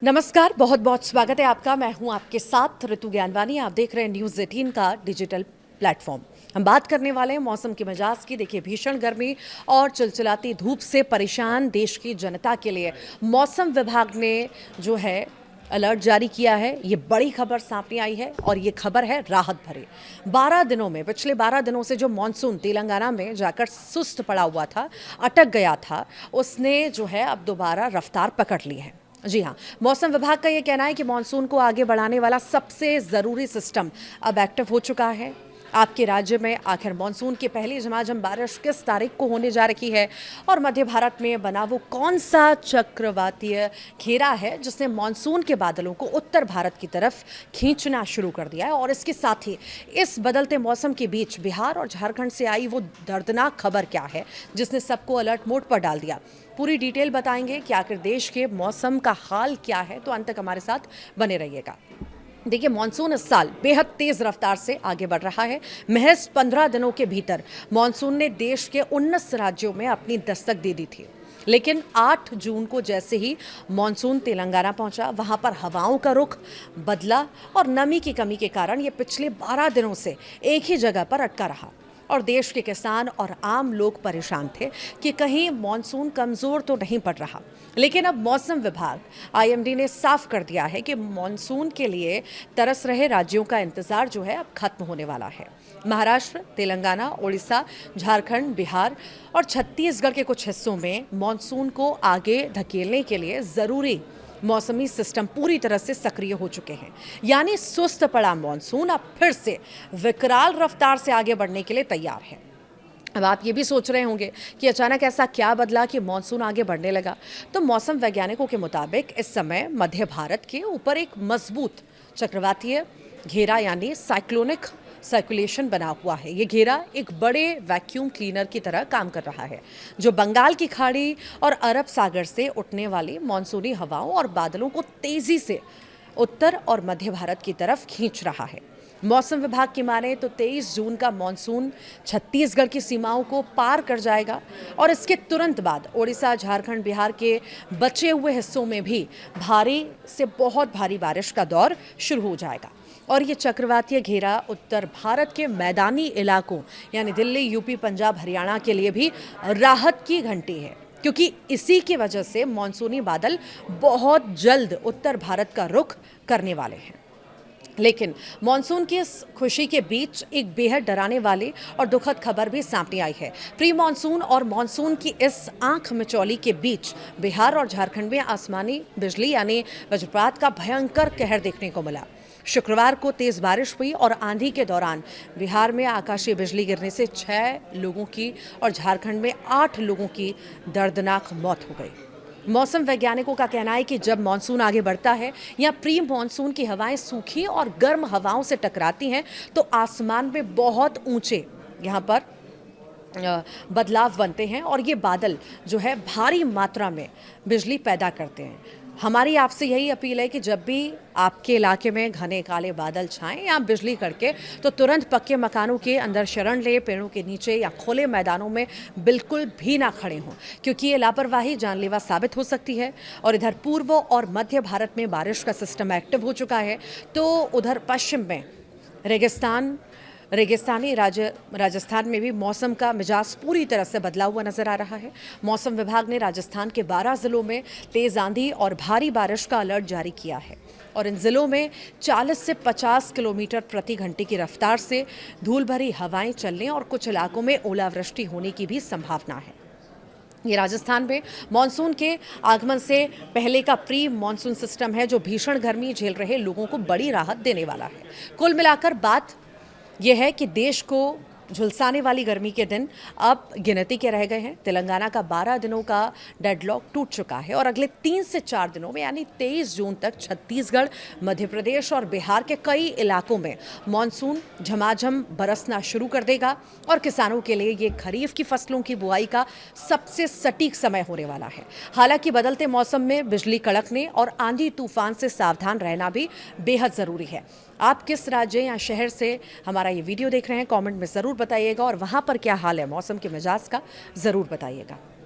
नमस्कार, बहुत बहुत स्वागत है आपका। मैं हूं आपके साथ ऋतु ज्ञानवानी। आप देख रहे हैं न्यूज़ 18 का डिजिटल प्लेटफॉर्म। हम बात करने वाले हैं मौसम के मिजाज की। देखिए, भीषण गर्मी और चिलचिलाती धूप से परेशान देश की जनता के लिए मौसम विभाग ने जो है अलर्ट जारी किया है। ये बड़ी खबर सामने आई है और ये खबर है राहत भरी। 12 दिनों में, पिछले 12 दिनों से जो मानसून तेलंगाना में जाकर सुस्त पड़ा हुआ था, अटक गया था, उसने जो है अब दोबारा रफ्तार पकड़ ली है। जी हाँ, मौसम विभाग का ये कहना है कि मानसून को आगे बढ़ाने वाला सबसे ज़रूरी सिस्टम अब एक्टिव हो चुका है। आपके राज्य में आखिर मानसून की पहली झमाझम बारिश किस तारीख को होने जा रही है और मध्य भारत में बना वो कौन सा चक्रवातीय घेरा है जिसने मानसून के बादलों को उत्तर भारत की तरफ खींचना शुरू कर दिया है, और इसके साथ ही इस बदलते मौसम के बीच बिहार और झारखंड से आई वो दर्दनाक खबर क्या है जिसने सबको अलर्ट मोड पर डाल दिया। पूरी डिटेल बताएंगे कि आखिर देश के मौसम का हाल क्या है, तो अंत तक हमारे साथ बने रहिएगा। देखिए, मानसून इस साल बेहद तेज रफ्तार से आगे बढ़ रहा है। महज 15 दिनों के भीतर मानसून ने देश के 19 राज्यों में अपनी दस्तक दे दी थी। लेकिन 8 जून को जैसे ही मानसून तेलंगाना पहुंचा, वहां पर हवाओं का रुख बदला और नमी की कमी के कारण ये पिछले 12 दिनों से एक ही जगह पर अटका रहा और देश के किसान और आम लोग परेशान थे कि कहीं मानसून कमज़ोर तो नहीं पड़ रहा। लेकिन अब मौसम विभाग आईएमडी ने साफ कर दिया है कि मानसून के लिए तरस रहे राज्यों का इंतज़ार जो है अब खत्म होने वाला है। महाराष्ट्र, तेलंगाना, उड़ीसा, झारखंड, बिहार और छत्तीसगढ़ के कुछ हिस्सों में मानसून को आगे धकेलने के लिए ज़रूरी मौसमी सिस्टम पूरी तरह से सक्रिय हो चुके हैं। यानी सुस्त पड़ा मानसून अब फिर से विकराल रफ्तार से आगे बढ़ने के लिए तैयार है। अब आप ये भी सोच रहे होंगे कि अचानक ऐसा क्या बदला कि मानसून आगे बढ़ने लगा। तो मौसम वैज्ञानिकों के मुताबिक इस समय मध्य भारत के ऊपर एक मजबूत चक्रवातीय घेरा यानी साइक्लोनिक सर्कुलेशन बना हुआ है। ये घेरा एक बड़े वैक्यूम क्लीनर की तरह काम कर रहा है, जो बंगाल की खाड़ी और अरब सागर से उठने वाली मानसूनी हवाओं और बादलों को तेजी से उत्तर और मध्य भारत की तरफ खींच रहा है। मौसम विभाग की माने तो 23 जून का मानसून छत्तीसगढ़ की सीमाओं को पार कर जाएगा और इसके तुरंत बाद ओडिशा, झारखंड, बिहार के बचे हुए हिस्सों में भी भारी से बहुत भारी बारिश का दौर शुरू हो जाएगा। और ये चक्रवातीय घेरा उत्तर भारत के मैदानी इलाकों यानी दिल्ली, यूपी, पंजाब, हरियाणा के लिए भी राहत की घंटी है, क्योंकि इसी की वजह से मानसूनी बादल बहुत जल्द उत्तर भारत का रुख करने वाले हैं। लेकिन मानसून की इस खुशी के बीच एक बेहद डराने वाली और दुखद खबर भी सामने आई है। प्री मानसून और मानसून की इस आंख मिचौली के बीच बिहार और झारखंड में आसमानी बिजली यानी वज्रपात का भयंकर कहर देखने को मिला। शुक्रवार को तेज बारिश हुई और आंधी के दौरान बिहार में आकाशीय बिजली गिरने से 6 लोगों की और झारखंड में 8 लोगों की दर्दनाक मौत हो गई। मौसम वैज्ञानिकों का कहना है कि जब मानसून आगे बढ़ता है या प्री मानसून की हवाएं सूखी और गर्म हवाओं से टकराती हैं, तो आसमान में बहुत ऊंचे यहाँ पर बदलाव बनते हैं और ये बादल जो है भारी मात्रा में बिजली पैदा करते हैं। हमारी आपसे यही अपील है कि जब भी आपके इलाके में घने काले बादल छाएं या बिजली कड़के, तो तुरंत पक्के मकानों के अंदर शरण ले, पेड़ों के नीचे या खुले मैदानों में बिल्कुल भी ना खड़े हों, क्योंकि ये लापरवाही जानलेवा साबित हो सकती है। और इधर पूर्व और मध्य भारत में बारिश का सिस्टम एक्टिव हो चुका है, तो उधर पश्चिम में रेगिस्तानी राजस्थान में भी मौसम का मिजाज पूरी तरह से बदला हुआ नजर आ रहा है। मौसम विभाग ने राजस्थान के 12 जिलों में तेज आंधी और भारी बारिश का अलर्ट जारी किया है और इन जिलों में 40 से 50 किलोमीटर प्रति घंटे की रफ्तार से धूल भरी हवाएं चलने और कुछ इलाकों में ओलावृष्टि होने की भी संभावना है। ये राजस्थान में मानसून के आगमन से पहले का प्री मानसून सिस्टम है, जो भीषण गर्मी झेल रहे लोगों को बड़ी राहत देने वाला है। कुल मिलाकर बात यह है कि देश को झुलसाने वाली गर्मी के दिन अब गिनती के रह गए हैं। तेलंगाना का 12 दिनों का डेडलॉक टूट चुका है और अगले 3 से 4 दिनों में यानी 23 जून तक छत्तीसगढ़, मध्य प्रदेश और बिहार के कई इलाकों में मानसून झमाझम बरसना शुरू कर देगा और किसानों के लिए ये खरीफ की फसलों की बुआई का सबसे सटीक समय होने वाला है। हालांकि बदलते मौसम में बिजली कड़कने और आंधी तूफान से सावधान रहना भी बेहद ज़रूरी है। आप किस राज्य या शहर से हमारा ये वीडियो देख रहे हैं, कमेंट में ज़रूर बताइएगा और वहाँ पर क्या हाल है मौसम के मिजाज का, ज़रूर बताइएगा।